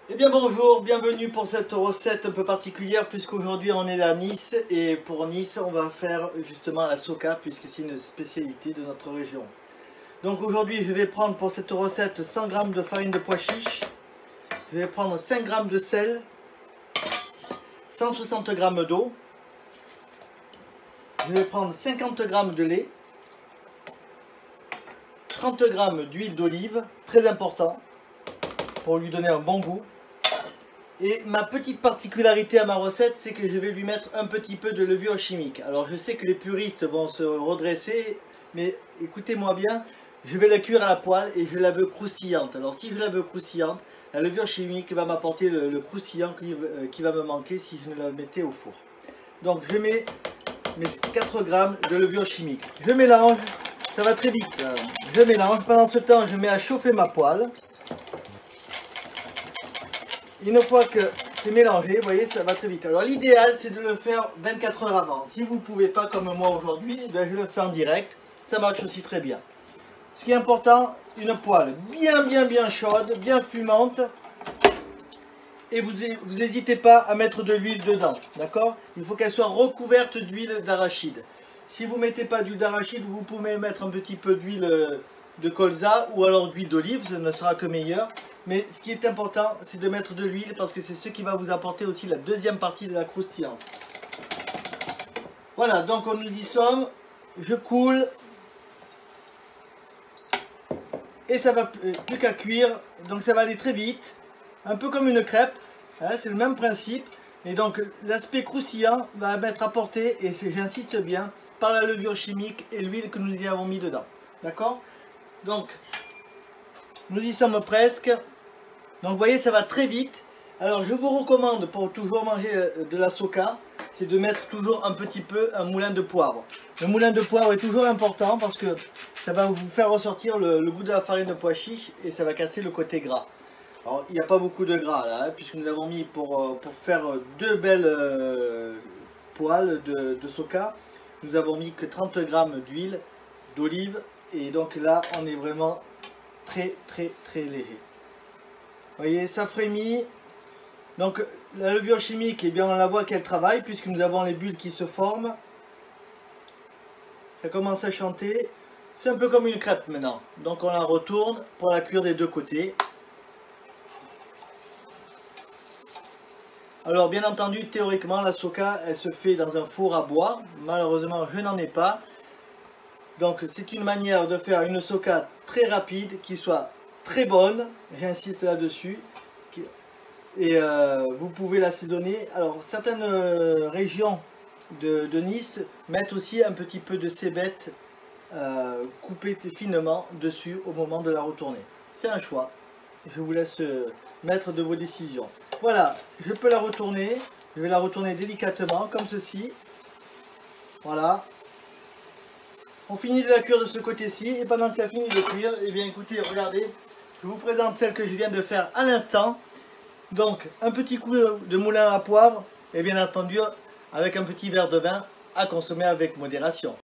Eh bien bonjour, bienvenue pour cette recette un peu particulière puisqu'aujourd'hui on est à Nice et pour Nice on va faire justement la soca puisque c'est une spécialité de notre région. Donc aujourd'hui je vais prendre pour cette recette 100 g de farine de pois chiche, je vais prendre 5 g de sel, 160 g d'eau, je vais prendre 50 g de lait, 30 g d'huile d'olive, très important pour lui donner un bon goût. Et ma petite particularité à ma recette, c'est que je vais lui mettre un petit peu de levure chimique. Alors je sais que les puristes vont se redresser, mais écoutez-moi bien, je vais la cuire à la poêle et je la veux croustillante. Alors si je la veux croustillante, la levure chimique va m'apporter le croustillant qui va me manquer si je ne la mettais au four. Donc je mets mes 4 g de levure chimique. Je mélange, ça va très vite. Je mélange, pendant ce temps je mets à chauffer ma poêle. Une fois que c'est mélangé, vous voyez, ça va très vite. Alors l'idéal, c'est de le faire 24 heures avant. Si vous ne pouvez pas, comme moi aujourd'hui, je le fais en direct. Ça marche aussi très bien. Ce qui est important, une poêle bien chaude, bien fumante. Et vous n'hésitez pas à mettre de l'huile dedans, d'accord? Il faut qu'elle soit recouverte d'huile d'arachide. Si vous ne mettez pas d'huile d'arachide, vous pouvez mettre un petit peu d'huile de colza ou alors d'huile d'olive, ça ne sera que meilleur. Mais ce qui est important, c'est de mettre de l'huile parce que c'est ce qui va vous apporter aussi la deuxième partie de la croustillance. Voilà, donc on nous y sommes. Je coule. Et ça va plus qu'à cuire. Donc ça va aller très vite. Un peu comme une crêpe. Hein, c'est le même principe. Et donc l'aspect croustillant va être apporté, et j'insiste bien, par la levure chimique et l'huile que nous y avons mis dedans. D'accord? Donc, nous y sommes presque. Donc vous voyez, ça va très vite. Alors je vous recommande pour toujours manger de la soca, c'est de mettre toujours un petit peu un moulin de poivre. Le moulin de poivre est toujours important parce que ça va vous faire ressortir le goût de la farine de pois chiche et ça va casser le côté gras. Alors il n'y a pas beaucoup de gras là, hein, puisque nous avons mis pour faire deux belles poêles de soca, nous avons mis que 30 g d'huile d'olive et donc là on est vraiment très léger. Vous voyez, ça frémit. Donc la levure chimique, eh bien, on la voit qu'elle travaille puisque nous avons les bulles qui se forment. Ça commence à chanter. C'est un peu comme une crêpe maintenant. Donc on la retourne pour la cuire des deux côtés. Alors bien entendu, théoriquement, la soca, elle se fait dans un four à bois. Malheureusement, je n'en ai pas. Donc c'est une manière de faire une soca très rapide, qui soit très bonne. J'insiste là-dessus. Et vous pouvez l'assaisonner. Alors certaines régions de Nice mettent aussi un petit peu de cébette coupée finement dessus au moment de la retourner. C'est un choix. Je vous laisse mettre de vos décisions. Voilà, je peux la retourner. Je vais la retourner délicatement comme ceci. Voilà. On finit de la cuire de ce côté-ci et pendant que ça finit de cuire, et bien écoutez, regardez, je vous présente celle que je viens de faire à l'instant. Donc un petit coup de moulin à poivre et bien entendu avec un petit verre de vin à consommer avec modération.